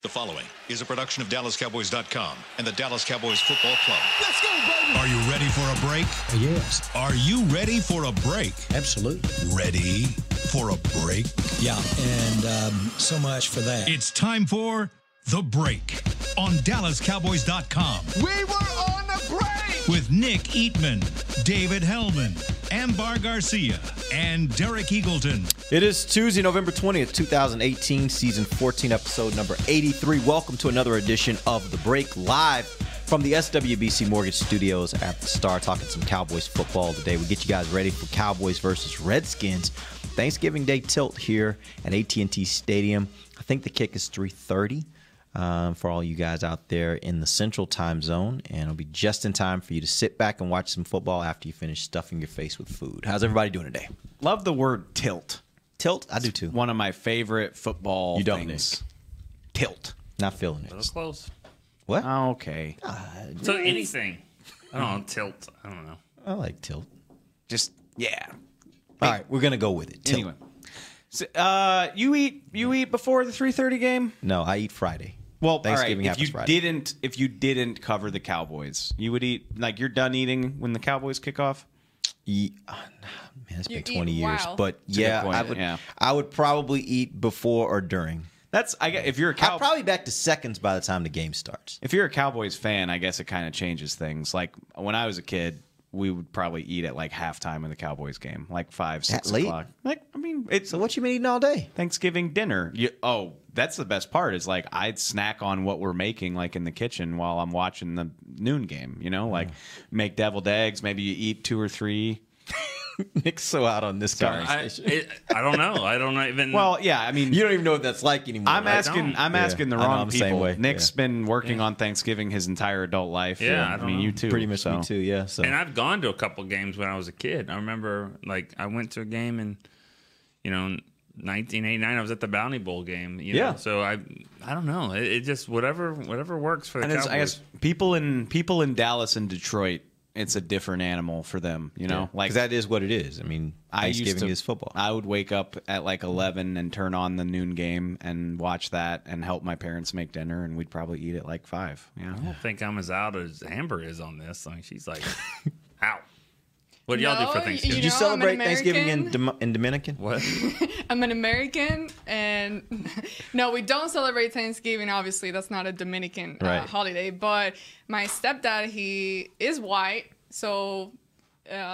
The following is a production of DallasCowboys.com and the Dallas Cowboys Football Club. Let's go, baby! Are you ready for a break? Yes. Are you ready for a break? Absolutely. Ready for a break? Yeah, and so much for that. It's time for The Break on DallasCowboys.com. We were on a break! With Nick Eatman, David Hellman, Ambar Garcia, and Derek Eagleton. It is Tuesday, November 20th, 2018, season 14, episode number 83. Welcome to another edition of The Break, live from the SWBC Mortgage Studios at the Star, talking some Cowboys football today. We get you guys ready for Cowboys versus Redskins. Thanksgiving Day tilt here at AT&T Stadium. I think the kick is 3:30. For all you guys out there in the Central Time Zone, and it'll be just in time for you to sit back and watch some football after you finish stuffing your face with food. How's everybody doing today? Love the word tilt. Tilt? I do too. One of my favorite football things. Tilt. Not feeling it. That was close. What? Oh, okay. So anything. I don't know. Tilt. I don't know. I like tilt. Just, yeah. All right, we're going to go with it. Tilt. Anyway. So, you eat before the 3:30 game? No, I eat Friday. Well, Thanksgiving all right. Friday. If you didn't cover the Cowboys, you would eat, like, you're done eating when the Cowboys kick off? Man, it's been 20 years. Wow. But yeah, I would probably eat before or during. If you're I'm probably back to seconds by the time the game starts. If you're a Cowboys fan, I guess it kind of changes things. Like, when I was a kid, we would probably eat at like halftime of the Cowboys game, like 5, 6 o'clock. Like, I mean, So what you been eating all day? Thanksgiving dinner. That's the best part. Is like I'd snack on what we're making, like in the kitchen while I'm watching the noon game. You know, like make deviled eggs. Maybe you eat 2 or 3. Nick's so out on this conversation. I don't know. I don't even. Well, yeah. I mean, You don't even know what that's like anymore. I'm right? asking the I know, wrong I'm the same people. way. Nick's been working on Thanksgiving his entire adult life. Yeah, I mean, you too. Pretty much me too. Yeah. So and I've gone to a couple games when I was a kid. I remember, like, I went to a game in, 1989. I was at the Bounty Bowl game. You know? So I don't know. It just whatever works for the Cowboys. I guess people in Dallas and Detroit, it's a different animal for them. You know, like that is what it is. I mean, Thanksgiving is football. I would wake up at like 11 and turn on the noon game and watch that and help my parents make dinner, and we'd probably eat at like 5. Yeah, I don't think I'm as out as Amber is on this. Like, she's like, out. What do y'all do for Thanksgiving? Did you celebrate Thanksgiving in Dominican? What? I'm an American, and no, we don't celebrate Thanksgiving. Obviously, that's not a Dominican holiday. But my stepdad, he is white, so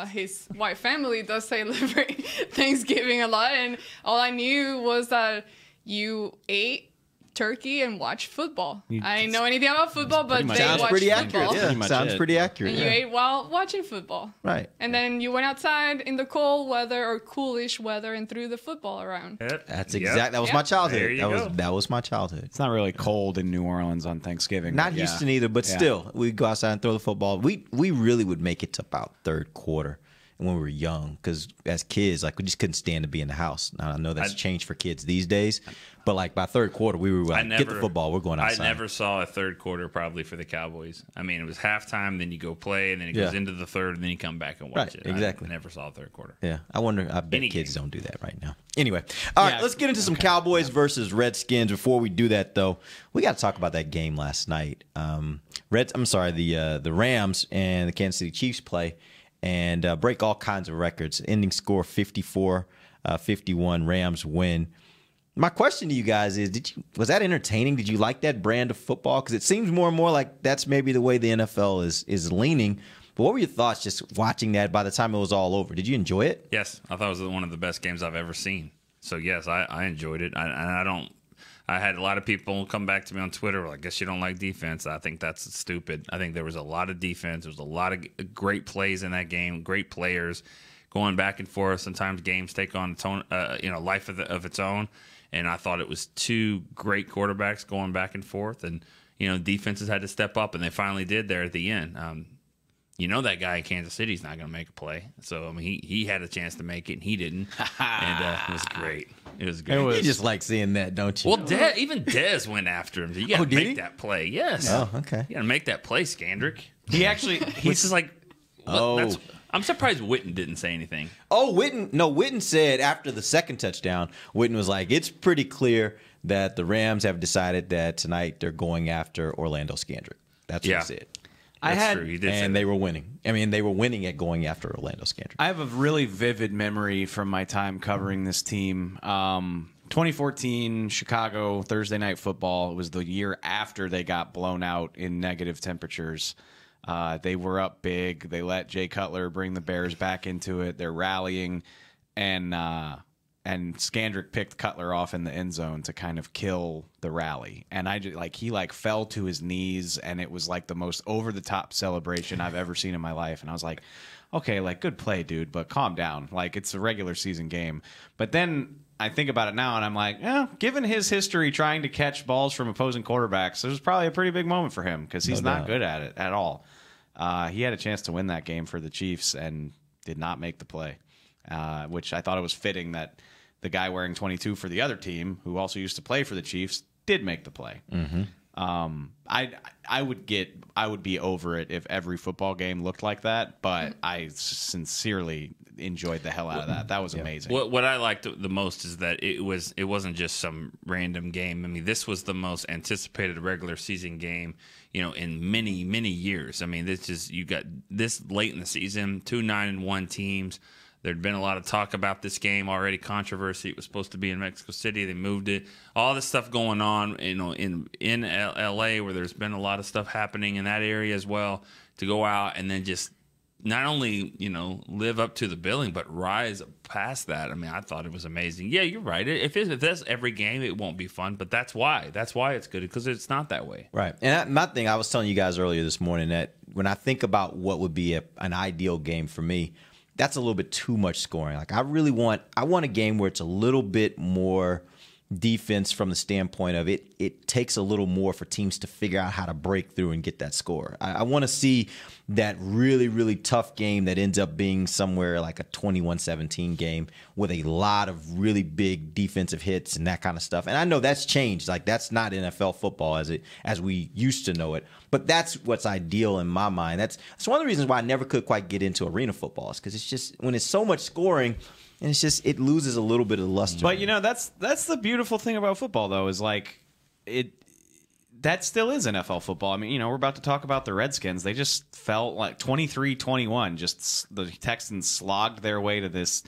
his white family does celebrate Thanksgiving a lot. And all I knew was that you ate turkey and watch football. I didn't know anything about football, but they sounds watch pretty football. accurate. Yeah, sounds pretty accurate. And you ate while watching football. Right. And then you went outside in the cold weather or coolish weather and threw the football around. That's exact. That was my childhood. That was my childhood. It's not really cold in New Orleans on Thanksgiving. Not Houston either, but still, we'd go outside and throw the football. We really would make it to about third quarter when we were young, because as kids, like, we just couldn't stand to be in the house. Now, I know that's changed for kids these days, but like by third quarter, we were like, get the football, we're going outside. I never saw a third quarter probably for the Cowboys. I mean, it was halftime, then you go play, and then it goes into the third, and then you come back and watch it. Exactly. I never saw a third quarter. Yeah, I bet kids don't do that right now. Anyway, all right, let's get into some Cowboys versus Redskins. Before we do that, though, we got to talk about that game last night. The Rams and the Kansas City Chiefs play and break all kinds of records. Ending score 54-51, Rams win. My question to you guys is, was that entertaining? Did you like that brand of football? Because it seems more and more like that's maybe the way the NFL is leaning. But what were your thoughts just watching that by the time it was all over? Did you enjoy it? Yes, I thought it was one of the best games I've ever seen. So, yes, I enjoyed it. I had a lot of people come back to me on Twitter, like, I guess you don't like defense. I think that's stupid. I think there was a lot of defense. There was a lot of great plays in that game, great players going back and forth. Sometimes games take on life of its own. And I thought it was 2 great quarterbacks going back and forth. And, defenses had to step up, and they finally did there at the end. That guy in Kansas City is not going to make a play. So, I mean, he had a chance to make it, and he didn't. And it was great. It was great. You just like seeing that, don't you? Well, even Dez went after him. You got to make that play. Yes. Oh, okay. You got to make that play, Scandrick. He's just like, I'm surprised Witten didn't say anything. Witten said after the second touchdown, Witten was like, it's pretty clear that the Rams have decided that tonight they're going after Orlando Scandrick. That's what he said. That's true. He did say And that. they were winning. I mean, they were winning at going after Orlando Scandrick. I have a really vivid memory from my time covering this team. 2014 Chicago Thursday Night Football. It was the year after they got blown out in negative temperatures. They were up big. They let Jay Cutler bring the Bears back into it. They're rallying, and Scandrick picked Cutler off in the end zone to kind of kill the rally. And he fell to his knees, and it was like the most over the top celebration I've ever seen in my life. And I was like, okay, like, good play, dude, but calm down. Like, it's a regular season game. But then I think about it now, and I'm like, given his history trying to catch balls from opposing quarterbacks, there's probably a pretty big moment for him because he's not good at it at all. He had a chance to win that game for the Chiefs and did not make the play, which I thought it was fitting that the guy wearing 22 for the other team, who also used to play for the Chiefs, did make the play. Mm-hmm. I would be over it if every football game looked like that, but I sincerely enjoyed the hell out of that. That was amazing. What I liked the most is that it wasn't just some random game. I mean, this was the most anticipated regular season game, in many, many years. I mean, you got this late in the season, 2 9-1 teams. There'd been a lot of talk about this game already, controversy. It was supposed to be in Mexico City. They moved it. All this stuff going on, in L.A., where there's been a lot of stuff happening in that area as well. To go out and then just not only live up to the billing, but rise past that. I mean, I thought it was amazing. Yeah, you're right. If that's every game, it won't be fun. But that's why it's good, because it's not that way. Right. And my thing, I was telling you guys earlier this morning that when I think about what would be an ideal game for me, that's a little bit too much scoring. Like, I want a game where it's a little bit more defense from the standpoint of it takes a little more for teams to figure out how to break through and get that score. I want to see that really, really tough game that ends up being somewhere like a 21-17 game with a lot of really big defensive hits and that kind of stuff. And I know that's changed. Like, that's not NFL football as we used to know it. But that's what's ideal in my mind. That's one of the reasons why I never could quite get into arena football, is because it's just when it's so much scoring, and it loses a little bit of luster. But that's the beautiful thing about football, though, is like that still is NFL football. I mean, we're about to talk about the Redskins. They just felt like 23-21. Just the Texans slogged their way to this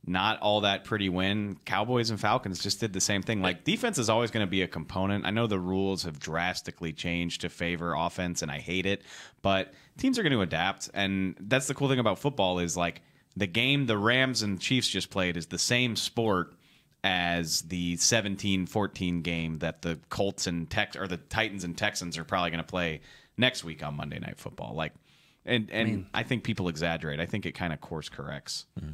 not all that pretty win. Cowboys and Falcons just did the same thing. Like, defense is always going to be a component. I know the rules have drastically changed to favor offense, and I hate it, but teams are going to adapt. And that's the cool thing about football is, like, the game the Rams and Chiefs just played is the same sport as the 17-14 game that the Colts and the Titans and Texans are probably going to play next week on Monday Night Football. Like, and I think people exaggerate. I think it kind of course corrects. Mm-hmm.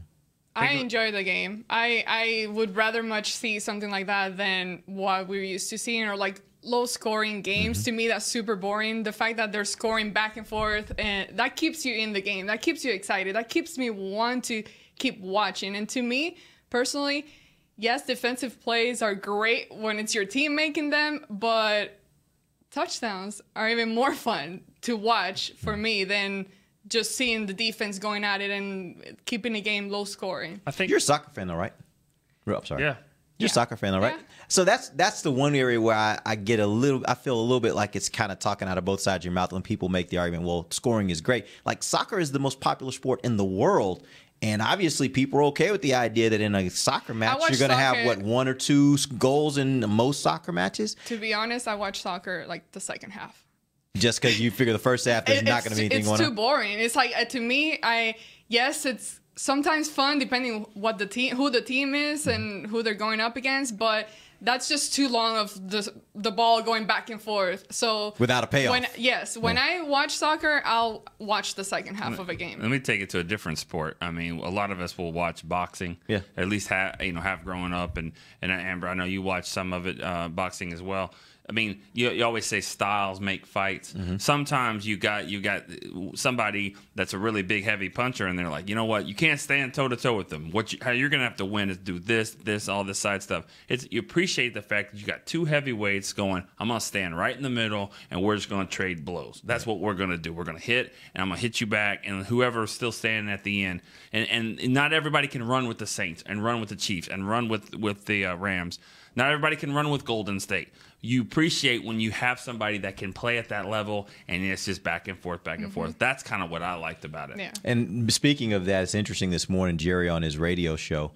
I enjoy the game. I would rather much see something like that than what we're used to seeing, or like low-scoring games. Mm-hmm. To me, that's super boring. The fact that they're scoring back and forth, and that keeps you in the game. That keeps you excited. That keeps me want to keep watching. And to me, personally, yes, defensive plays are great when it's your team making them, but touchdowns are even more fun to watch for me than just seeing the defense going at it and keeping the game low scoring. I think you're a soccer fan, though, right? I'm sorry. Yeah. You're a soccer fan, though, right? Yeah. So that's the one area where I feel a little bit like it's kind of talking out of both sides of your mouth when people make the argument, well, scoring is great. Like, soccer is the most popular sport in the world. And obviously, people are okay with the idea that in a soccer match, you're going to have, 1 or 2 goals in most soccer matches? To be honest, I watch soccer like the second half. Just because you figure the first half there's not going to be anything going on? It's too boring. It's like, to me, it's sometimes fun depending who the team is and who they're going up against, but that's just too long of the ball going back and forth. So without a payoff. When I watch soccer, I'll watch the second half of a game. Let me take it to a different sport. I mean, a lot of us will watch boxing. Yeah. At least have growing up, and Amber, I know you watch some of it, boxing as well. I mean, you always say styles make fights. Mm-hmm. Sometimes you got somebody that's a really big, heavy puncher, and they're like, you know what? You can't stand toe-to-toe with them. How you're going to have to win is do this, all this side stuff. You appreciate the fact that you got 2 heavyweights going, I'm going to stand right in the middle, and we're just going to trade blows. That's what we're going to do. We're going to hit, and I'm going to hit you back, and whoever's still standing at the end. And not everybody can run with the Saints and run with the Chiefs and run with the Rams. Not everybody can run with Golden State. You appreciate when you have somebody that can play at that level, and it's just back and forth, back and forth. That's kind of what I liked about it. Yeah. And speaking of that, it's interesting this morning, Jerry on his radio show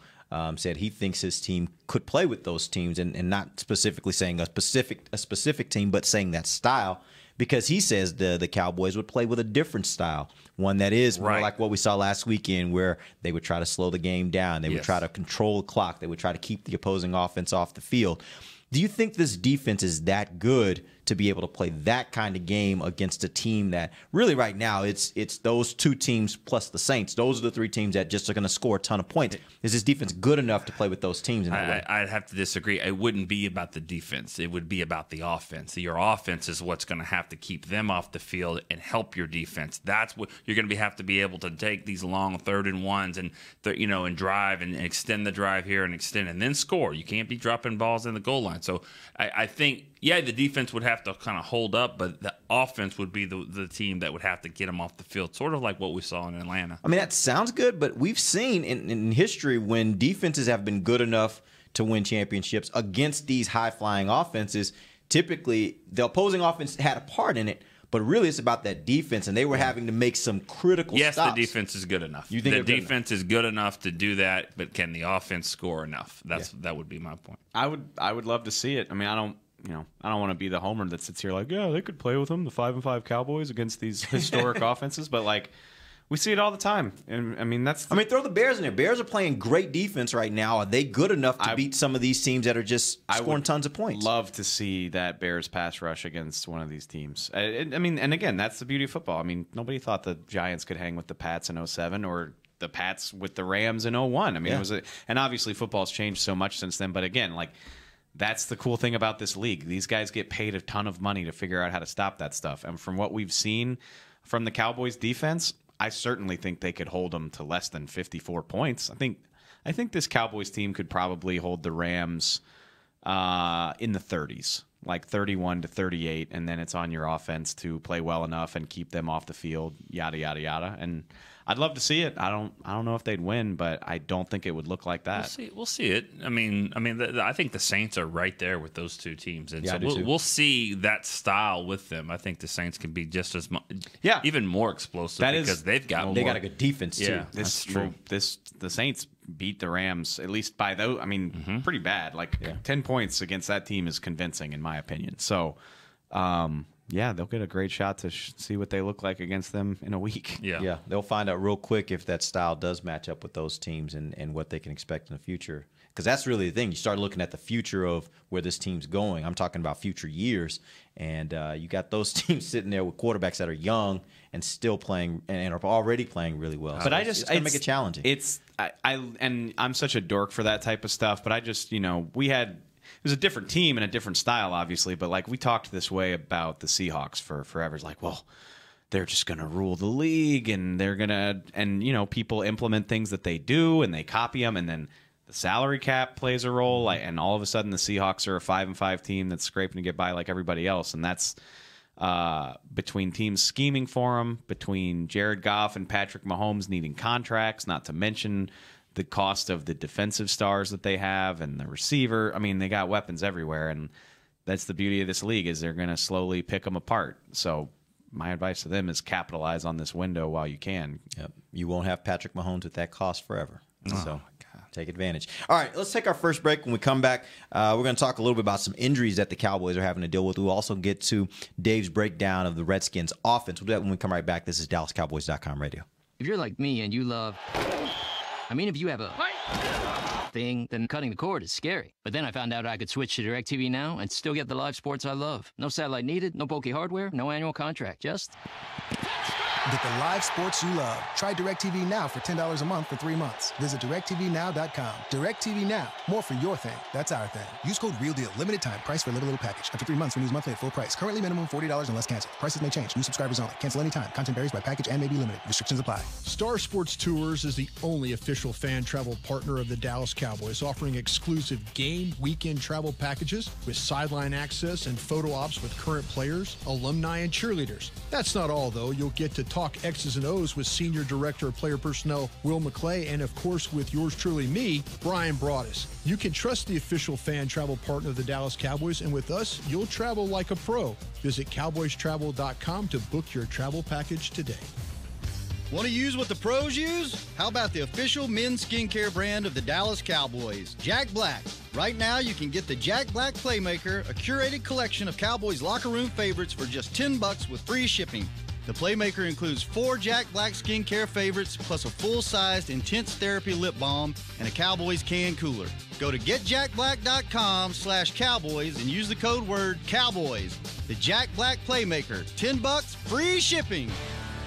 said he thinks his team could play with those teams, and not specifically saying a specific team, but saying that style, because he says the Cowboys would play with a different style, one that is more like what we saw last weekend, where they would try to slow the game down, they would try to control the clock, they would try to keep the opposing offense off the field. Do you think this defense is that good to be able to play that kind of game against a team that really right now it's those two teams plus the Saints? Those are the three teams that just are going to score a ton of points. Is this defense good enough to play with those teams in that way? I'd have to disagree. It wouldn't be about the defense. It would be about the offense. Your offense is what's going to have to keep them off the field and help your defense. That's what you're going to have to be able to take these long 3rd and 1s and drive and extend the drive here and extend and then score. You can't be dropping balls in the goal line. So I think, the defense would have to kind of hold up, but the offense would be the team that would have to get them off the field, sort of like what we saw in Atlanta. I mean, that sounds good, but we've seen in history when defenses have been good enough to win championships against these high-flying offenses, typically the opposing offense had a part in it, but really it's about that defense, and they were having to make some critical stops. Yes, the defense is good enough. You think the defense is good enough to do that, but can the offense score enough? That would be my point. I would love to see it. I mean, I don't want to be the homer that sits here like, yeah, they could play with them, the 5-5 Cowboys against these historic offenses, but like we see it all the time. And I mean, throw the Bears in there. Bears are playing great defense right now. Are they good enough to beat some of these teams that are just scoring tons of points? Love to see that Bears pass rush against one of these teams. I mean, and again, that's the beauty of football. I mean, nobody thought the Giants could hang with the Pats in 2007 or the Pats with the Rams in 2001. I mean, it was and obviously football's changed so much since then, but again, like, that's the cool thing about this league. These guys get paid a ton of money to figure out how to stop that stuff. And from what we've seen from the Cowboys defense, I certainly think they could hold them to less than 54 points. I think this Cowboys team could probably hold the Rams in the 30s, like 31 to 38, and then it's on your offense to play well enough and keep them off the field, yada yada yada. And I'd love to see it. I don't know if they'd win, but I don't think it would look like that. We'll see it. I mean, I think the Saints are right there with those two teams, and so we'll see that style with them. I think the Saints can be just as much, even more explosive because they've got a good defense too. Yeah, that's true. The Saints beat the Rams at least by those. I mean, pretty bad. Like 10 points against that team is convincing in my opinion. So. They'll get a great shot to see what they look like against them in a week. Yeah, they'll find out real quick if that style does match up with those teams and what they can expect in the future. Because that's really the thing. You start looking at the future of where this team's going. I'm talking about future years. And you got those teams sitting there with quarterbacks that are young and still playing and are already playing really well. But it's going to make it challenging. I'm such a dork for that type of stuff. But I just, it was a different team and a different style, obviously, but like we talked this way about the Seahawks for forever. It's like, well, they're just going to rule the league and they're going to, and people implement things that they do and they copy them, and then the salary cap plays a role, and all of a sudden the Seahawks are a 5-5 team that's scraping to get by like everybody else, and that's between teams scheming for them, between Jared Goff and Patrick Mahomes needing contracts, not to mention the cost of the defensive stars that they have and the receiver. I mean, they got weapons everywhere, and that's the beauty of this league is they're going to slowly pick them apart. So my advice to them is capitalize on this window while you can. Yep. You won't have Patrick Mahomes at that cost forever. So take advantage. All right, let's take our first break. When we come back, we're going to talk a little bit about some injuries that the Cowboys are having to deal with. We'll also get to Dave's breakdown of the Redskins offense. We'll do that when we come right back. This is DallasCowboys.com radio. If you're like me and you love... if you have a thing, then cutting the cord is scary. But then I found out I could switch to DirecTV Now and still get the live sports I love. No satellite needed, no bulky hardware, no annual contract, just... Get the live sports you love. Try DirecTV Now for $10 a month for 3 months. Visit DirecTVNow.com. DirecTV Now. More for your thing. That's our thing. Use code REALDEAL. Limited time. Price for a little package. After 3 months, renews monthly at full price. Currently minimum $40 unless canceled. Prices may change. New subscribers only. Cancel anytime. Content varies by package and may be limited. Restrictions apply. Star Sports Tours is the only official fan travel partner of the Dallas Cowboys, offering exclusive game weekend travel packages with sideline access and photo ops with current players, alumni, and cheerleaders. That's not all, though. You'll get to talk X's and O's with Senior Director of Player Personnel Will McClay and, of course, with yours truly, me, Brian Broaddus. You can trust the official fan travel partner of the Dallas Cowboys, and with us, you'll travel like a pro. Visit cowboystravel.com to book your travel package today. Want to use what the pros use? How about the official men's skincare brand of the Dallas Cowboys, Jack Black? Right now, you can get the Jack Black Playmaker, a curated collection of Cowboys locker room favorites for just $10 with free shipping. The Playmaker includes 4 Jack Black skincare favorites, plus a full-sized Intense Therapy lip balm and a Cowboys can cooler. Go to getjackblack.com/Cowboys and use the code word Cowboys. The Jack Black Playmaker, $10, free shipping.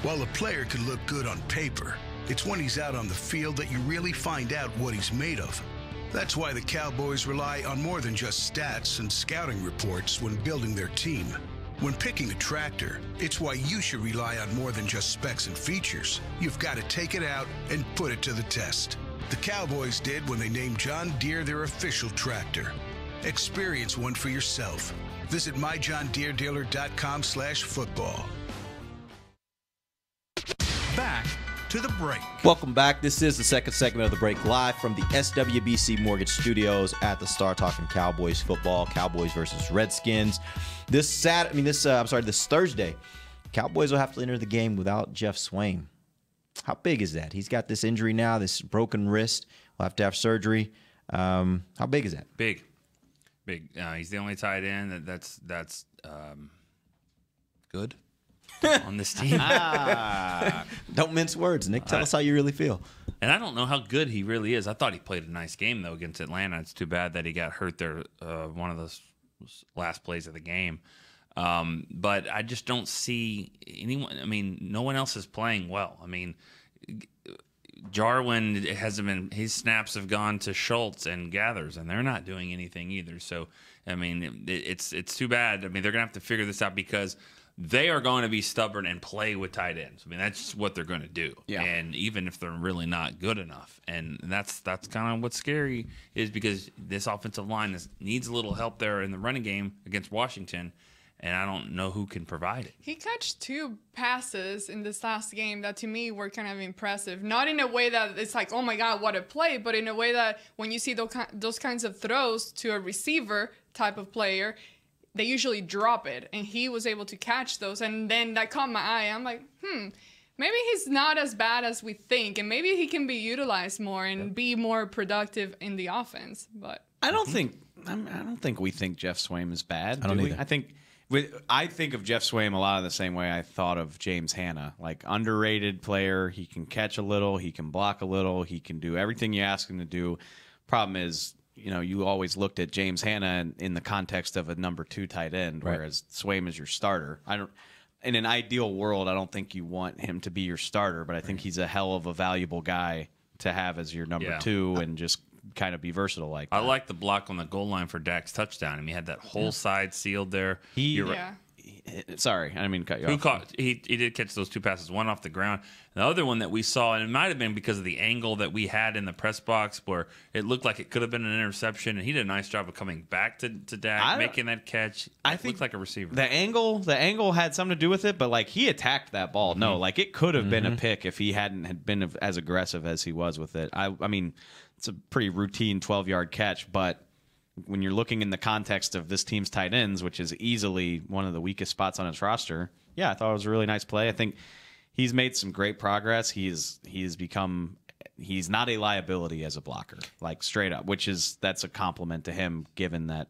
While a player can look good on paper, it's when he's out on the field that you really find out what he's made of. That's why the Cowboys rely on more than just stats and scouting reports when building their team. When picking a tractor, it's why you should rely on more than just specs and features. You've got to take it out and put it to the test. The Cowboys did when they named John Deere their official tractor. Experience one for yourself. Visit myjohndeeredealer.com/football. Back to the break. Welcome back. This is the second segment of the break, live from the SWBC Mortgage Studios at the Star, talking Cowboys football, Cowboys versus Redskins. This Thursday, Cowboys will have to enter the game without Jeff Swaim. How big is that? He's got this injury now, this broken wrist. We'll have to have surgery. How big is that? Big. He's the only tight end that's good on this team. Don't mince words, Nick. Tell us how you really feel. And I don't know how good he really is. I thought he played a nice game, though, against Atlanta. It's too bad that he got hurt there one of those last plays of the game. But I just don't see anyone. I mean, no one else is playing well. I mean, Jarwin hasn't been. His snaps have gone to Schultz and Gathers, and they're not doing anything either. So, I mean, it's too bad. I mean, they're going to have to figure this out because they are going to be stubborn and play with tight ends. I mean, that's what they're going to do. Yeah. And even if they're really not good enough. And that's kind of what's scary is because this offensive line needs a little help there in the running game against Washington, and I don't know who can provide it. He catch 2 passes in this last game that to me were kind of impressive. Not in a way that it's like, oh my God, what a play, but in a way that when you see those kinds of throws to a receiver type of player, they usually drop it, and he was able to catch those, and then that caught my eye. I'm like, maybe he's not as bad as we think, and maybe he can be utilized more and be more productive in the offense. But I don't think we think Jeff Swaim is bad. I don't either. I think of Jeff Swaim a lot of the same way I thought of James Hanna, like underrated player. He can catch a little, he can block a little, he can do everything you ask him to do. Problem is, you always looked at James Hanna in the context of a number 2 tight end, whereas Swaim is your starter. In an ideal world, I don't think you want him to be your starter, but I think he's a hell of a valuable guy to have as your number 2 and just kind of be versatile like that. I like the block on the goal line for Dak's touchdown. I mean, he had that whole side sealed there. Sorry, I didn't mean to cut you off. He did catch those 2 passes, one off the ground. The other one that we saw, and it might have been because of the angle that we had in the press box where it looked like it could have been an interception, and he did a nice job of coming back to Dak, making that catch. I think looked like a receiver. The angle had something to do with it, but he attacked that ball. Mm-hmm. No, it could have been a pick if he had been as aggressive as he was with it. I mean, it's a pretty routine 12-yard catch, but when you're looking in the context of this team's tight ends, which is easily one of the weakest spots on its roster, I thought it was a really nice play. I think he's made some great progress. He's not a liability as a blocker, straight up, that's a compliment to him given that,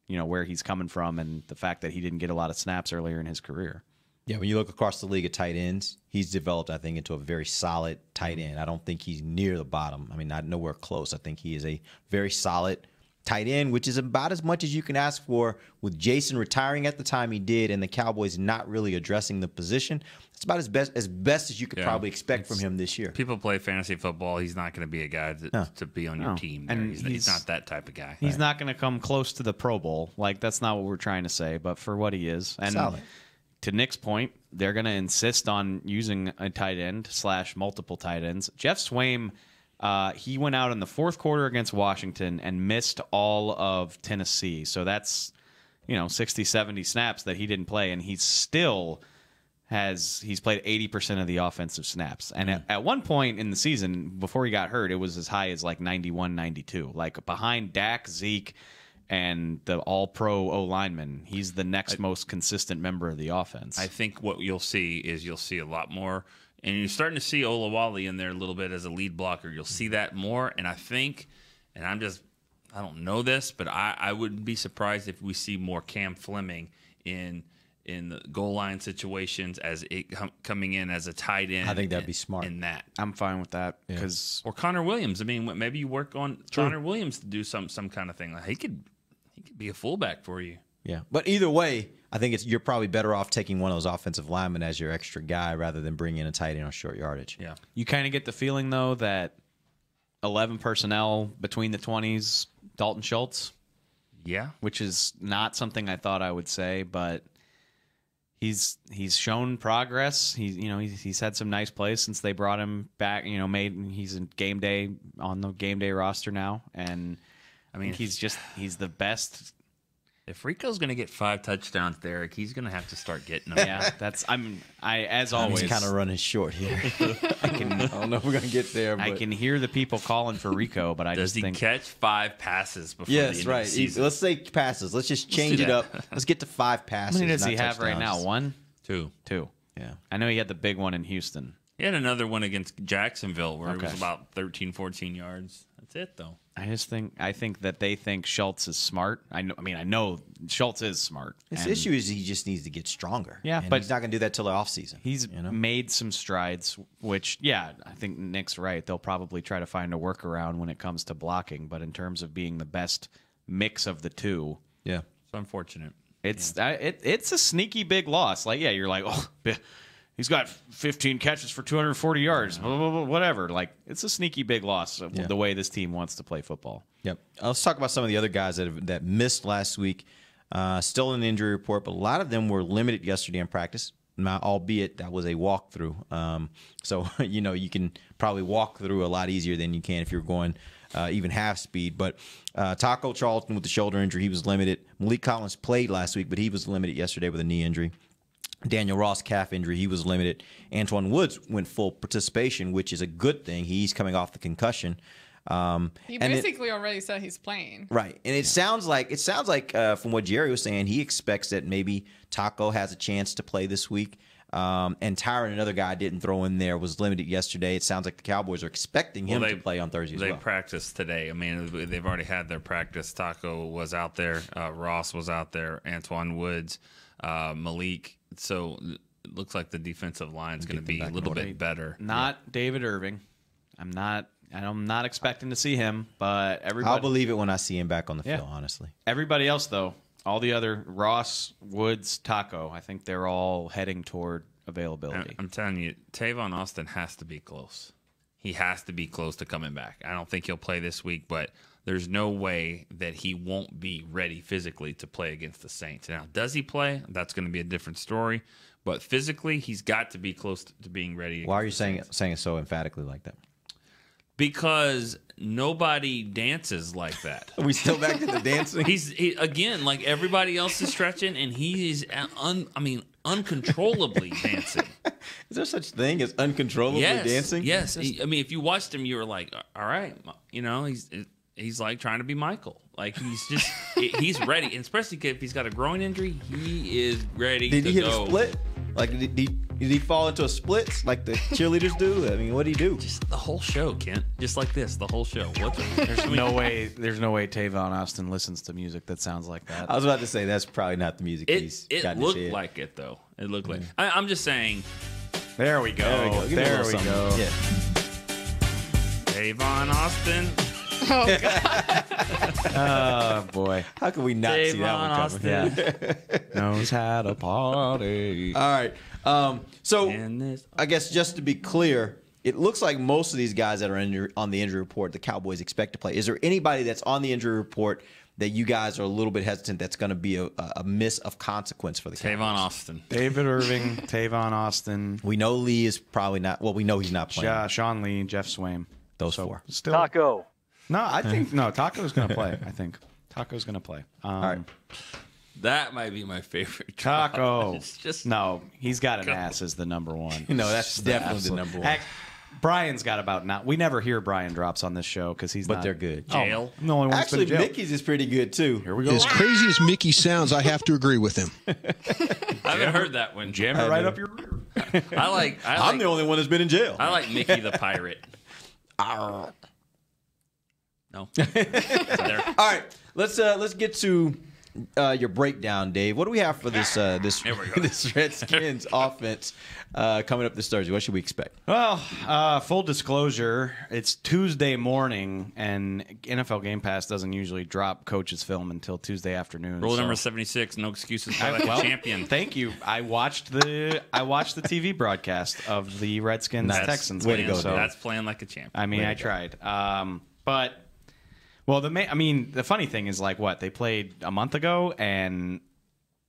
where he's coming from and the fact that he didn't get a lot of snaps earlier in his career. Yeah, when you look across the league at tight ends, he's developed, I think, into a very solid tight end. I don't think he's near the bottom. I mean, not nowhere close. I think he is a very solid tight end, which is about as much as you can ask for with Jason retiring at the time he did and the Cowboys not really addressing the position. It's about as best as you could probably expect from him this year. People play fantasy football. He's not going to be a guy to be on your team. And he's not that type of guy. He's not going to come close to the Pro Bowl. That's not what we're trying to say, but for what he is. And solid. To Nick's point, they're going to insist on using a tight end / multiple tight ends. Jeff Swaim, he went out in the 4th quarter against Washington and missed all of Tennessee. So that's, 60, 70 snaps that he didn't play, and he still he's played 80% of the offensive snaps. And at one point in the season, before he got hurt, it was as high as like 91, 92. Like behind Dak, Zeke, and the all-pro O-lineman, he's the next most consistent member of the offense. I think what you'll see is a lot more, and you're starting to see Olawale in there a little bit as a lead blocker. You'll see that more, and I think, and I don't know this, but I wouldn't be surprised if we see more Cam Fleming in the goal line situations as it coming in as a tight end. I think that'd be smart. In that, I'm fine with that or Connor Williams. I mean, maybe you work on Connor Williams to do some kind of thing. Like he could be a fullback for you. Yeah, but either way, I think you're probably better off taking one of those offensive linemen as your extra guy rather than bringing in a tight end on short yardage. Yeah, you kind of get the feeling though that 11 personnel between the 20s, Dalton Schultz. Yeah, which is not something I thought I would say, but. He's shown progress. He's had some nice plays since they brought him back. He's in on the game day roster now, and I mean he's the best. If Rico's going to get 5 touchdowns, Derek, he's going to have to start getting them. Yeah, as always kind of running short here. I don't know if we're going to get there. But. I can hear the people calling for Rico, but does he catch 5 passes before the end of the season? Let's say passes. Let's just change it up. Let's get to 5 passes. How many does he have right now? 1? 2. Yeah. I know he had the big one in Houston. He had another one against Jacksonville where it was about 13, 14 yards. That's it, though. I think that they think Schultz is smart. I know Schultz is smart. His issue is he just needs to get stronger. Yeah, and but he's not going to do that till the offseason. He's made some strides, which, I think Nick's right. They'll probably try to find a workaround when it comes to blocking, but in terms of being the best mix of the two, yeah, it's unfortunate. It's a sneaky big loss. Like, you're like, oh, he's got 15 catches for 240 yards, blah, blah, blah, whatever. Like, it's a sneaky big loss of the way this team wants to play football. Yep. Let's talk about some of the other guys that missed last week. Still in the injury report, but a lot of them were limited yesterday in practice, albeit that was a walkthrough. So, you can probably walk through a lot easier than you can if you're going even half speed. But Taco Charlton with the shoulder injury, he was limited. Malik Collins played last week, but he was limited yesterday with a knee injury. Daniel Ross, calf injury, he was limited. Antoine Woods went full participation, which is a good thing. He's coming off the concussion. He basically already said he's playing. Right. And it sounds like from what Jerry was saying, he expects that maybe Taco has a chance to play this week. And Tyron, another guy I didn't throw in there, was limited yesterday. It sounds like the Cowboys are expecting him to play on Thursday as well. They practiced today. I mean, they've already had their practice. Taco was out there. Ross was out there. Antoine Woods, Malik. So it looks like the defensive line is going to be a little bit better. Not David Irving. I'm not expecting to see him, but everybody. I'll believe it when I see him back on the field, honestly. Everybody else, though, all the other Ross, Woods, Taco, I think they're all heading toward availability. I'm telling you, Tavon Austin has to be close. He has to be close to coming back. I don't think he'll play this week, but there's no way that he won't be ready physically to play against the Saints. Now, does he play? That's going to be a different story. But physically, he's got to be close to being ready. Why are you saying it so emphatically like that? Because nobody dances like that. Are we still back to the dancing? Again, like everybody else is stretching, and he is, uncontrollably dancing. Is there such thing as uncontrollably dancing? Yes. If you watched him, you were like, all right, he's like trying to be Michael. Like he's ready, and especially if he's got a groin injury, he is ready. Did he hit go. A split? Like did he fall into a split like the cheerleaders do? I mean, what did he do? Just the whole show, Kent. Just like this, the whole show. There's no way Tavon Austin listens to music that sounds like that. I was about to say that's probably not the music he's got in his head. It looked like it though. It looked like. I'm just saying. There we go. There we go. Yeah. Tavon Austin. Oh, God. Oh, boy. How can we not see that one coming? Yeah. Knows how to party. All right. So, I guess just to be clear, it looks like most of these guys that are on the injury report, the Cowboys expect to play. Is there anybody that's on the injury report that you guys are a little bit hesitant that's going to be a miss of consequence for the Cowboys? Tavon Austin. David Irving, Tavon Austin. We know Lee is probably not. Well, we know he's not playing. Sean Lee, Jeff Swaim. Those four. Still, Taco. No, I think Taco's going to play. I think Taco's going to play. All right. That might be my favorite. Taco. It's just no. He's got an ass as the number one. No, that's definitely the number one. Brian's got about not. We never hear Brian drops on this show because he's. But they're good. Jail. The only one Actually, jail. Mickey's is pretty good too. Here we go. As crazy as Mickey sounds, I have to agree with him. I haven't heard that one. Jam it right up your rear. I'm the only one that's been in jail. I like Mickey the Pirate. No. All right, let's get to your breakdown, Dave. What do we have for this this Redskins offense coming up this Thursday? What should we expect? Well, full disclosure, it's Tuesday morning, and NFL Game Pass doesn't usually drop coaches' film until Tuesday afternoon. Rule number 76: no excuses for like a champion. Thank you. I watched the TV broadcast of the Redskins Texans way to game. go. So That's playing like a champion. I mean, I tried, but. Well, the funny thing is, like, what they played a month ago, and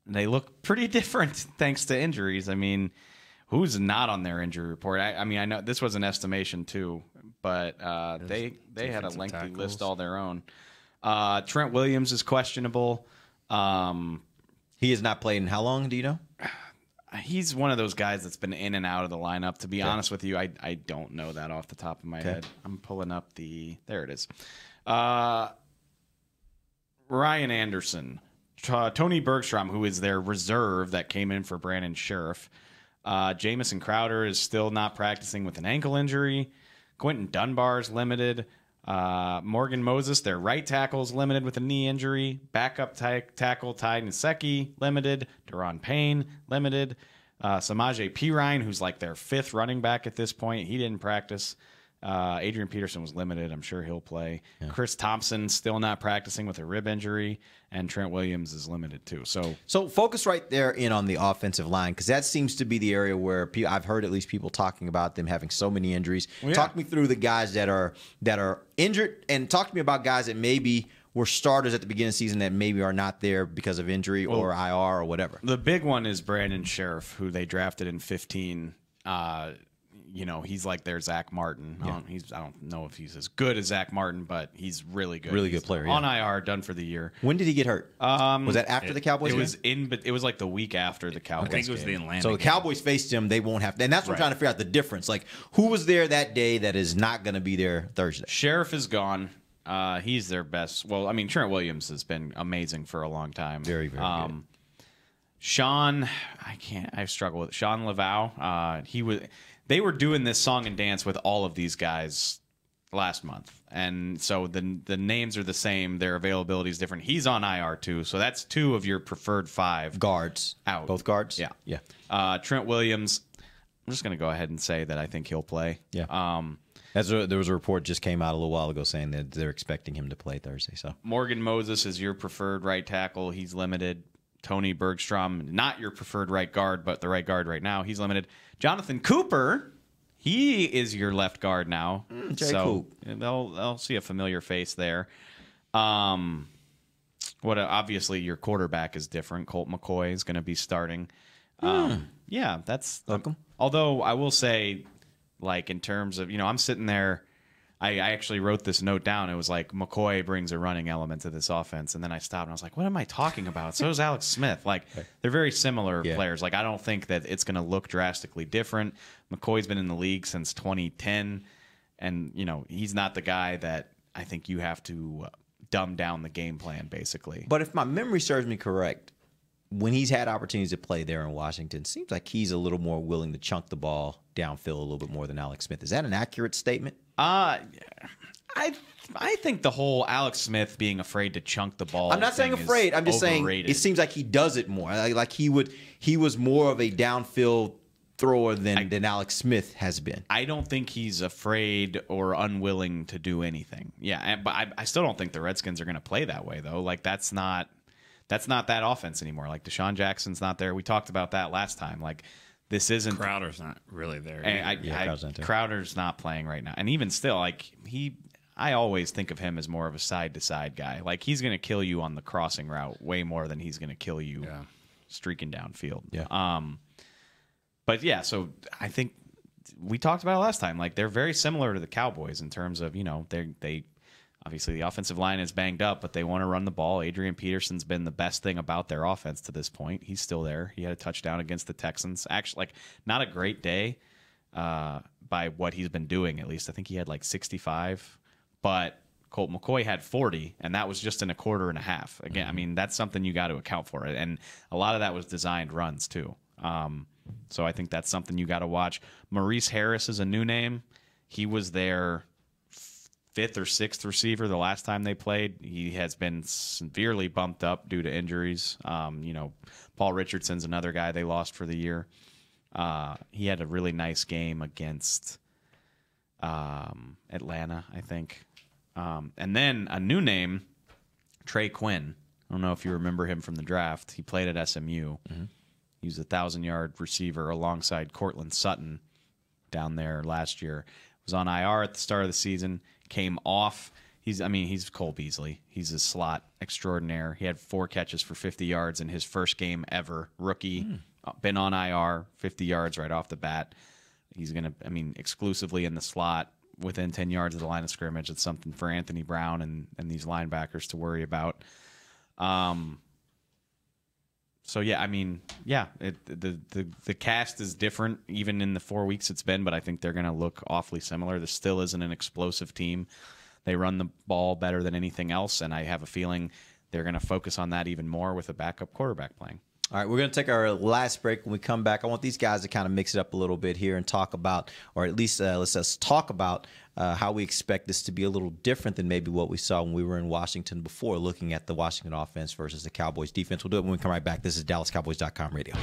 they look pretty different thanks to injuries. I mean, who's not on their injury report? I mean, I know this was an estimation too, but they had a lengthy list all their own. Trent Williams is questionable. He has not played in how long? Do you know? He's one of those guys that's been in and out of the lineup. To be honest with you, I don't know that off the top of my head. I'm pulling up there it is. Ryan Anderson, Tony Bergstrom, who is their reserve that came in for Brandon Sheriff. Jamison Crowder is still not practicing with an ankle injury. Quentin Dunbar is limited. Morgan Moses, their right tackle, is limited with a knee injury. Backup tackle Ty Nsekhe, limited. Deron Payne, limited. Samaje Perine, who's like their fifth running back at this point, he didn't practice. Adrian Peterson was limited. I'm sure he'll play. Yeah. Chris Thompson still not practicing with a rib injury, and Trent Williams is limited too. So focus right there in on the offensive line, because that seems to be the area where I've heard at least people talking about them having so many injuries. Well, yeah. Talk me through the guys that are injured, and talk to me about guys that maybe were starters at the beginning of the season that maybe are not there because of injury or IR or whatever. The big one is Brandon Sheriff, who they drafted in 2015. He's like their Zach Martin. Yeah. I don't know if he's as good as Zach Martin, but he's really good. Really good player. On IR, done for the year. When did he get hurt? Was that after the Cowboys? It was like the week after the Cowboys. I think it was the Atlanta. So the Cowboys faced him. They won't have to. And that's what I'm trying to figure out the difference. Like, who was there that day that is not going to be there Thursday? Sheriff is gone. He's their best. Well, I mean, Trent Williams has been amazing for a long time. Very, very good. Sean, I struggle with Sean Laveau. They were doing this song and dance with all of these guys last month, and so the names are the same. Their availability is different. He's on IR too, so that's two of your preferred five guards out. Both guards, yeah. Trent Williams, I'm just going to go ahead and say that I think he'll play. Yeah. There was a report just came out a little while ago saying that they're expecting him to play Thursday. So Morgan Moses is your preferred right tackle. He's limited. Tony Bergstrom, not your preferred right guard, but the right guard right now. He's limited. Jonathan Cooper, he is your left guard now. Cool. They'll see a familiar face there. Obviously your quarterback is different. Colt McCoy is going to be starting. Yeah, that's welcome. Although I will say, like, in terms of, I'm sitting there. I actually wrote this note down. It was like, McCoy brings a running element to this offense. And then I stopped and I was like, what am I talking about? So is Alex Smith. Like, they're very similar players. Like, I don't think that it's going to look drastically different. McCoy's been in the league since 2010. And, he's not the guy that I think you have to dumb down the game plan, basically. But if my memory serves me correct, when he's had opportunities to play there in Washington, it seems like he's a little more willing to chunk the ball downfield a little bit more than Alex Smith. Is that an accurate statement? I think the whole Alex Smith being afraid to chunk the ball. I'm not saying afraid. I'm just saying it seems like he does it more. Like he was more of a downfield thrower than Alex Smith has been. I don't think he's afraid or unwilling to do anything. Yeah, but I still don't think the Redskins are going to play that way though. Like that's not that offense anymore. Like Deshaun Jackson's not there. We talked about that last time. Like. This isn't Crowder's not really there. Crowder's not playing right now, and even still, like I always think of him as more of a side to side guy. Like he's going to kill you on the crossing route way more than he's going to kill you streaking downfield. Yeah. But yeah, so I think we talked about it last time. Like they're very similar to the Cowboys in terms of they Obviously, the offensive line is banged up, but they want to run the ball. Adrian Peterson's been the best thing about their offense to this point. He's still there. He had a touchdown against the Texans. Actually, not a great day by what he's been doing, at least. I think he had 65, but Colt McCoy had 40, and that was just in a quarter and a half. Again, I mean, that's something you got to account for. And a lot of that was designed runs, too. So I think that's something you got to watch. Maurice Harris is a new name. He was their 5th or 6th receiver the last time they played. He has been severely bumped up due to injuries. Paul Richardson's another guy they lost for the year. He had a really nice game against Atlanta, I think. And then a new name, Trey Quinn. I don't know if you remember him from the draft. He played at SMU. Mm-hmm. He was a 1,000-yard receiver alongside Cortland Sutton down there last year. Was on IR at the start of the season. Came off. He's Cole Beasley. He's a slot extraordinaire. He had 4 catches for 50 yards in his first game ever. Rookie. Been on IR, 50 yards right off the bat. He's going to, exclusively in the slot within 10 yards of the line of scrimmage. It's something for Anthony Brown and these linebackers to worry about. So the cast is different even in the 4 weeks it's been, but I think they're going to look awfully similar. This still isn't an explosive team. They run the ball better than anything else, and I have a feeling they're going to focus on that even more with a backup quarterback playing. All right, we're going to take our last break. When we come back, I want these guys to kind of mix it up a little bit here and talk about, or at least let's talk about how we expect this to be a little different than maybe what we saw when we were in Washington before, looking at the Washington offense versus the Cowboys defense. We'll do it when we come right back. This is DallasCowboys.com radio.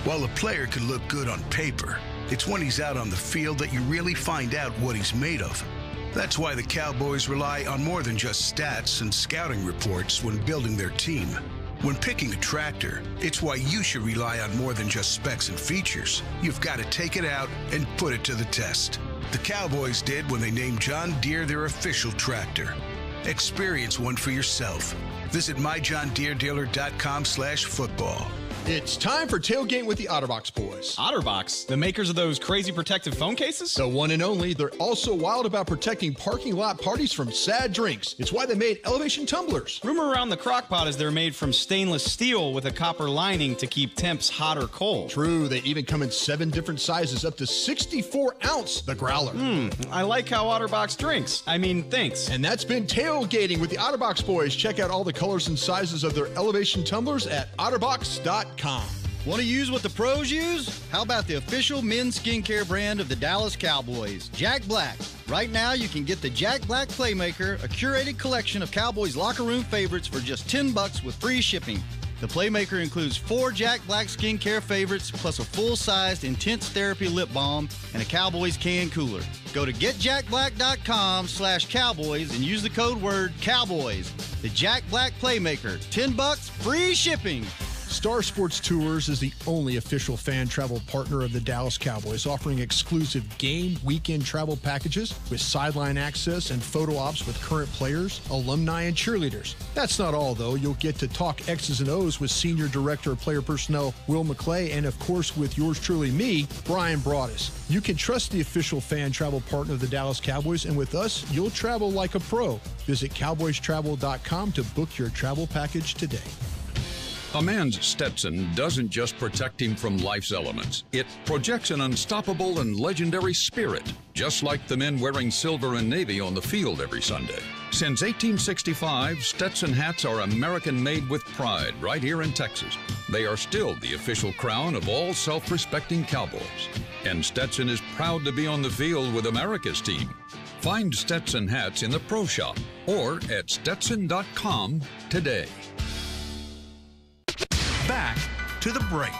While a player can look good on paper, it's when he's out on the field that you really find out what he's made of. That's why the Cowboys rely on more than just stats and scouting reports when building their team. When picking a tractor, it's why you should rely on more than just specs and features. You've got to take it out and put it to the test. The Cowboys did when they named John Deere their official tractor. Experience one for yourself. Visit myjohndeeredealer.com/football. It's time for Tailgate with the OtterBox boys. OtterBox? The makers of those crazy protective phone cases? The one and only. They're also wild about protecting parking lot parties from sad drinks. It's why they made elevation tumblers. Rumor around the crockpot is they're made from stainless steel with a copper lining to keep temps hot or cold. True. They even come in 7 different sizes, up to 64 ounce, the growler. I like how OtterBox drinks. Thinks. And that's been Tailgating with the OtterBox boys. Check out all the colors and sizes of their elevation tumblers at OtterBox.com. Want to use what the pros use? How about the official men's skincare brand of the Dallas Cowboys, Jack Black? Right now, you can get the Jack Black Playmaker, a curated collection of Cowboys locker room favorites for just $10 with free shipping. The Playmaker includes 4 Jack Black skincare favorites, plus a full-sized Intense Therapy lip balm and a Cowboys can cooler. Go to getjackblack.com/Cowboys and use the code word Cowboys. The Jack Black Playmaker, $10, free shipping. Star Sports Tours is the only official fan travel partner of the Dallas Cowboys, offering exclusive game weekend travel packages with sideline access and photo ops with current players, alumni, and cheerleaders. That's not all, though. You'll get to talk X's and O's with Senior Director of Player Personnel Will McClay, and of course with yours truly, me, Brian Broaddus. You can trust the official fan travel partner of the Dallas Cowboys, and with us, you'll travel like a pro. Visit cowboystravel.com to book your travel package today. A man's Stetson doesn't just protect him from life's elements. It projects an unstoppable and legendary spirit, just like the men wearing silver and navy on the field every Sunday. Since 1865, Stetson hats are American-made with pride right here in Texas. They are still the official crown of all self-respecting Cowboys. And Stetson is proud to be on the field with America's team. Find Stetson hats in the Pro Shop or at Stetson.com today. Back to the break.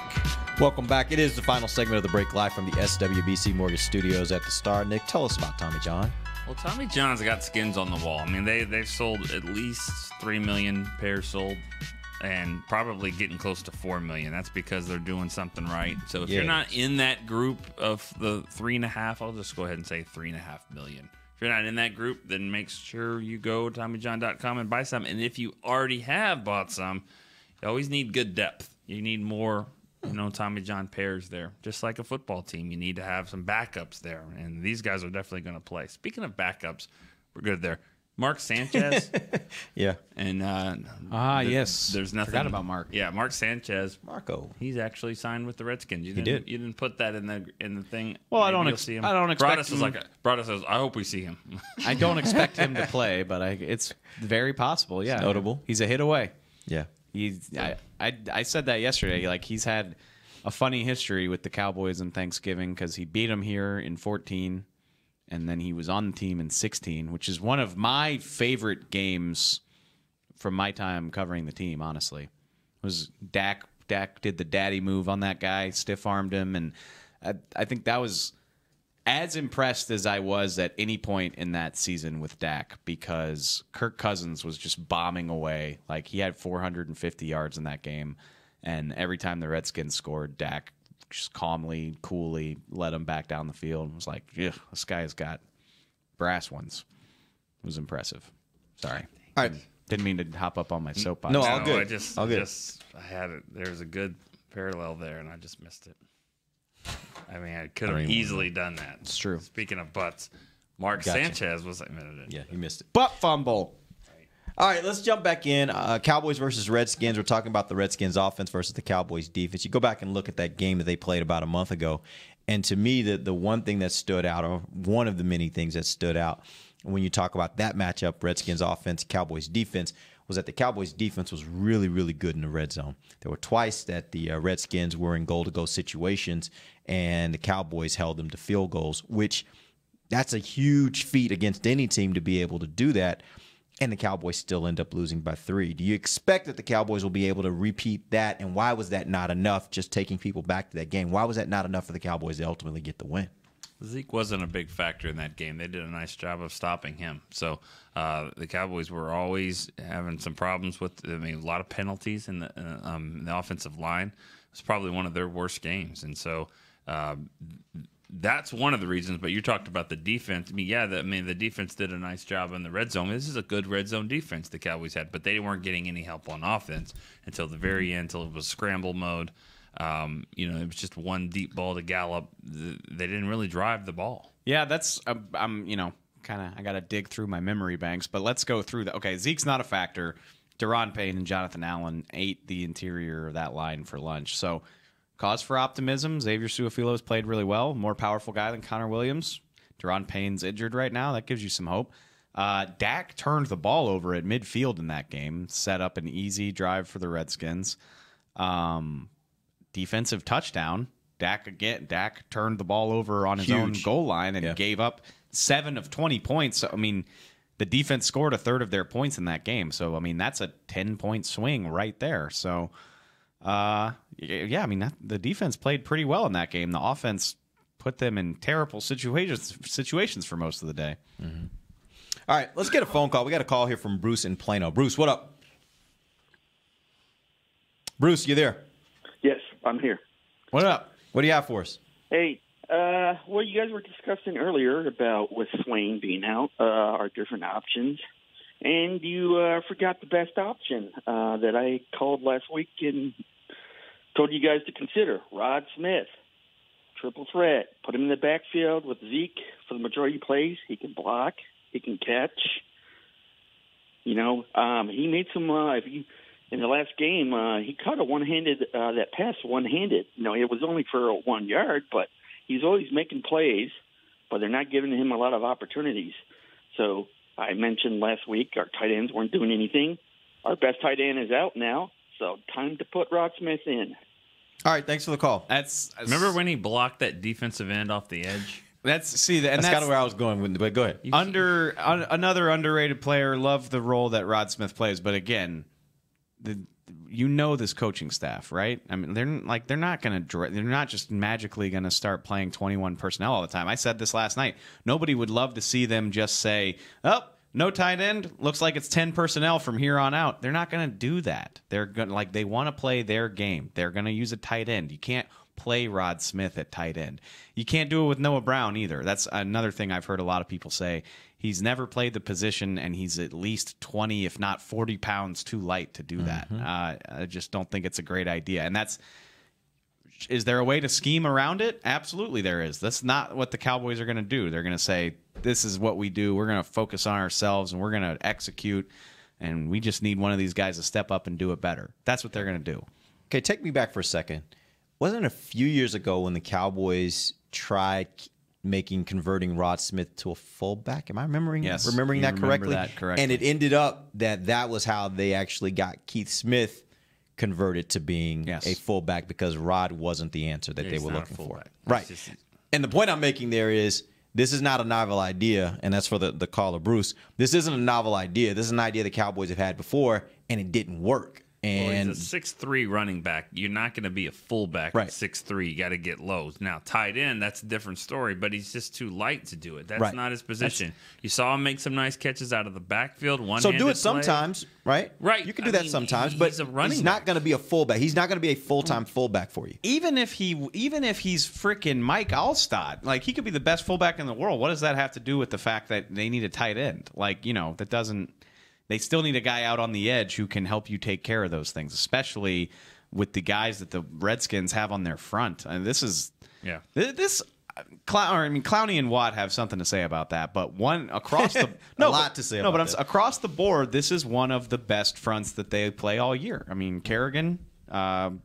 Welcome back. It is the final segment of the break, live from the SWBC Mortgage Studios at the Star. Nick, tell us about Tommy John. Well, Tommy John's got skins on the wall. They've sold at least 3 million pairs sold, and probably getting close to 4 million. That's because they're doing something right. So if you're not in that group of the 3.5, I'll just go ahead and say 3.5 million. If you're not in that group, then make sure you go to TommyJohn.com and buy some. And if you already have bought some, you always need good depth. You need more, Tommy John pairs there. Just like a football team, you need to have some backups there. And these guys are definitely going to play. Speaking of backups, we're good there. Mark Sanchez. Yeah. And yes. There's nothing. Forgot about Mark. Yeah, Mark Sanchez. Marco. He's actually signed with the Redskins. You didn't put that in the thing. Well, I don't expect. expect him. Broadus says, I hope we see him. I don't expect him to play, but it's very possible. Yeah, it's notable. He's a hit away. Yeah. I said that yesterday. Like, he's had a funny history with the Cowboys in Thanksgiving because he beat them here in 14. And then he was on the team in 16, which is one of my favorite games from my time covering the team, honestly. It was Dak did the daddy move on that guy, stiff-armed him, and I think that was as impressed as I was at any point in that season with Dak because Kirk Cousins was just bombing away. Like, he had 450 yards in that game, and every time the Redskins scored, Dak just calmly, coolly led him back down the field. It was like, yeah, this guy's got brass ones. It was impressive. Sorry. All right. Didn't mean to hop up on my soapbox. No, all good. I had it. There's a good parallel there, and I just missed it. I mean, I could have easily done that. It's true. Speaking of butts, Mark Sanchez was like, yeah, he missed it. Butt fumble. All right, let's jump back in. Cowboys versus Redskins. We're talking about the Redskins offense versus the Cowboys defense. You go back and look at that game that they played about a month ago, and to me, the one thing that stood out, or one of the many things that stood out when you talk about that matchup, Redskins offense, Cowboys defense, was that the Cowboys defense was really, really good in the red zone. There were twice that the Redskins were in goal-to-go situations, and the Cowboys held them to field goals, which that's a huge feat against any team to be able to do that. And the Cowboys still end up losing by 3. Do you expect that the Cowboys will be able to repeat that? And why was that not enough, just taking people back to that game? Why was that not enough for the Cowboys to ultimately get the win? Zeke wasn't a big factor in that game. They did a nice job of stopping him. So the Cowboys were always having some problems with, a lot of penalties in the offensive line. It was probably one of their worst games. And so that's one of the reasons. But you talked about the defense. The defense did a nice job in the red zone. This is a good red zone defense the Cowboys had, but they weren't getting any help on offense until the very end, until it was scramble mode. It was just one deep ball to Gallup. They didn't really drive the ball. Yeah, that's I got to dig through my memory banks, but let's go through that. Okay, Zeke's not a factor. Daron Payne and Jonathan Allen ate the interior of that line for lunch. So, cause for optimism. Xavier Su'a-Filo's played really well. More powerful guy than Connor Williams. Daron Payne's injured right now. That gives you some hope. Dak turned the ball over at midfield in that game, set up an easy drive for the Redskins. Defensive touchdown. Dak turned the ball over on his own goal line and gave up 7 of 20 points. So, the defense scored a third of their points in that game. So, that's a 10-point swing right there. So, the defense played pretty well in that game. The offense put them in terrible situations for most of the day. Mm-hmm. All right, let's get a phone call. We got a call here from Bruce in Plano. Bruce, what up? Bruce, you there? Yes, I'm here. What up? What do you have for us? Hey, well, you guys were discussing earlier about with Swain being out, our different options, and you forgot the best option that I called last week and told you guys to consider. Rod Smith, triple threat. Put him in the backfield with Zeke for the majority of plays. He can block. He can catch. He made some in the last game, he caught a one-handed that pass one-handed. It was only for 1 yard, but he's always making plays, but they're not giving him a lot of opportunities. So I mentioned last week our tight ends weren't doing anything. Our best tight end is out now, so time to put Rod Smith in. All right, thanks for the call. Remember when he blocked that defensive end off the edge? That's kind of where I was going with, but go ahead. Another underrated player. Love the role that Rod Smith plays, but again, this coaching staff, right? They're not just magically going to start playing 21 personnel all the time. I said this last night. Nobody would love to see them just say, "Oh, no tight end. Looks like it's 10 personnel from here on out." They're not going to do that. They're going they want to play their game. They're going to use a tight end. You can't play Rod Smith at tight end. You can't do it with Noah Brown either. That's another thing I've heard a lot of people say. He's never played the position, and he's at least 20, if not 40 pounds too light to do that. I just don't think it's a great idea. And that's Is there a way to scheme around it? Absolutely there is. That's not what the Cowboys are going to do. They're going to say, this is what we do. We're going to focus on ourselves, and we're going to execute, and we just need one of these guys to step up and do it better. That's what they're going to do. Okay, take me back for a second. Wasn't it a few years ago when the Cowboys tried converting Rod Smith to a fullback? Am I remembering that correctly? That correctly? And it ended up that was how they actually got Keith Smith converted to being a fullback, because Rod wasn't the answer that they were looking for. Right. And the point I'm making there is, this is not a novel idea, and that's for the caller, Bruce. This isn't a novel idea. This is an idea the Cowboys have had before, and it didn't work. And he's a 6'3" running back. You're not going to be a fullback at 6'3". You got to get low. Now, tight end, that's a different story, but he's just too light to do it. That's not his position. You saw him make some nice catches out of the backfield. So do it sometimes, right? Right. You can do that sometimes, but he's not going to be a fullback. He's not going to be a full-time fullback for you. Even if he's freaking Mike Allstott, like, he could be the best fullback in the world. What does that have to do with the fact that they need a tight end? Like, that doesn't. They still need a guy out on the edge who can help you take care of those things, especially with the guys that the Redskins have on their front. And Clowney and Watt have something to say about that, but one across the to say. Across the board, this is one of the best fronts that they play all year. I mean, Kerrigan, Preston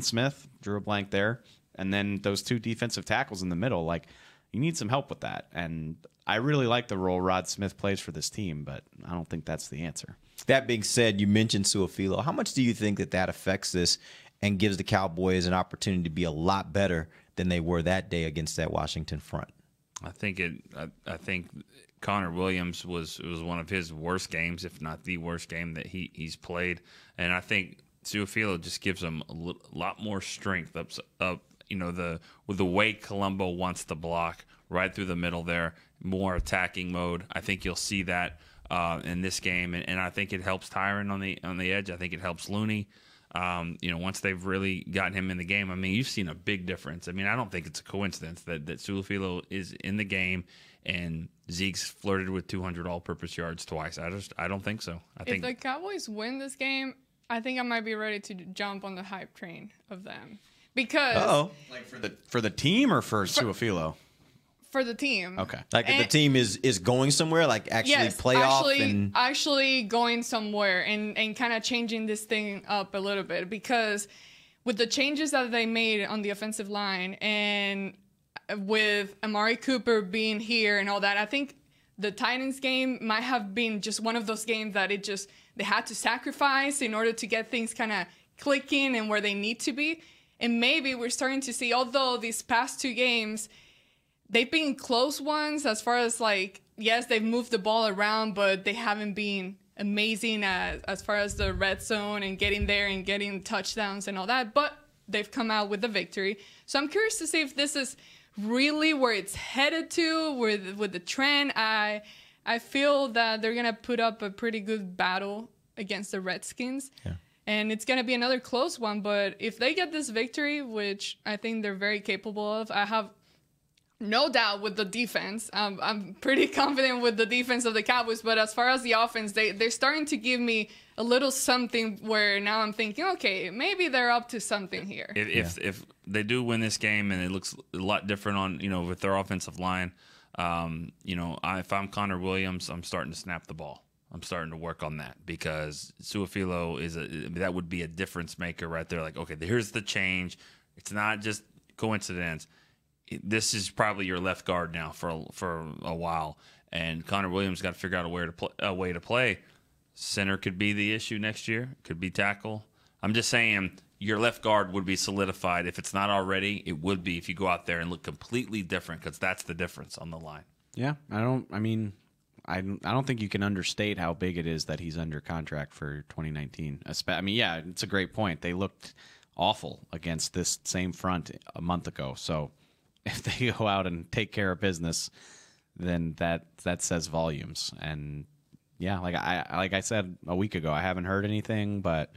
Smith, drew a blank there, and then those two defensive tackles in the middle. Like, you need some help with that, and I really like the role Rod Smith plays for this team, but I don't think that's the answer. That being said, you mentioned Su'a-Filo. How much do you think that affects this and gives the Cowboys an opportunity to be a lot better than they were that day against that Washington front? I think Connor Williams was one of his worst games, if not the worst game that he's played, and I think Su'a-Filo just gives him a lot more strength up. With the way Colombo wants to block right through the middle there, more attacking mode. I think you'll see that in this game, and I think it helps Tyron on the edge. I think it helps Looney. Once they've really gotten him in the game, I mean, you've seen a big difference. I mean, I don't think it's a coincidence that Su'a-Filo is in the game and Zeke's flirted with 200 all-purpose yards twice. I don't think so. If the Cowboys win this game, I think I might be ready to jump on the hype train of them. Because like for the team or for Su'a-Filo? For the team. Okay. Like if the team is going somewhere, like actually playoff actually going somewhere and kind of changing this thing up a little bit, because with the changes that they made on the offensive line and with Amari Cooper being here and all that, I think the Titans game might have been just one of those games that they had to sacrifice in order to get things kind of clicking and where they need to be. And maybe we're starting to see, although these past two games, they've been close ones as far as yes, they've moved the ball around, but they haven't been amazing as far as the red zone and getting there and getting touchdowns and all that. But they've come out with the victory. So I'm curious to see if this is really where it's headed to with the trend. I feel that they're going to put up a pretty good battle against the Redskins. Yeah. And it's going to be another close one. But if they get this victory, which I think they're very capable of, I have no doubt with the defense. I'm pretty confident with the defense of the Cowboys. But as far as the offense, they're starting to give me a little something where now I'm thinking, okay, maybe they're up to something here. If they do win this game and it looks a lot different on, with their offensive line, if I'm Connor Williams, I'm starting to snap the ball. I'm starting to work on that because Su'a-Filo that would be a difference maker right there. Like, okay, here's the change. It's not just coincidence. This is probably your left guard now for a while, and Connor Williams got to figure out a way to play. Center could be the issue next year. Could be tackle. I'm just saying your left guard would be solidified. If it's not already, it would be if you go out there and look completely different, because that's the difference on the line. Yeah, I don't think you can understate how big it is that he's under contract for 2019. Yeah, it's a great point. They looked awful against this same front a month ago. So if they go out and take care of business, then that says volumes. And yeah, like I said a week ago, I haven't heard anything, but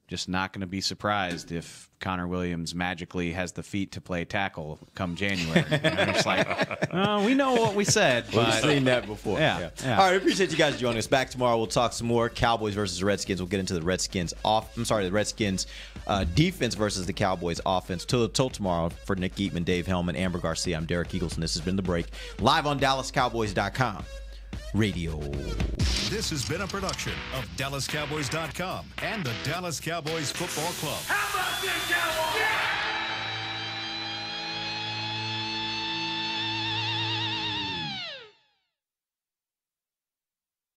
just not going to be surprised if Connor Williams magically has the feet to play tackle come January. It's like, we know what we said. But we've seen that before. Yeah. All right, we appreciate you guys joining us. Back tomorrow, we'll talk some more Cowboys versus Redskins. We'll get into the Redskins defense versus the Cowboys offense. Till tomorrow, for Nick Eatman, Dave Hellman, Amber Garcia, I'm Derek Eagles, and this has been The Break, live on DallasCowboys.com radio. This has been a production of DallasCowboys.com and the Dallas Cowboys Football Club. How about this, Cowboys? Yeah!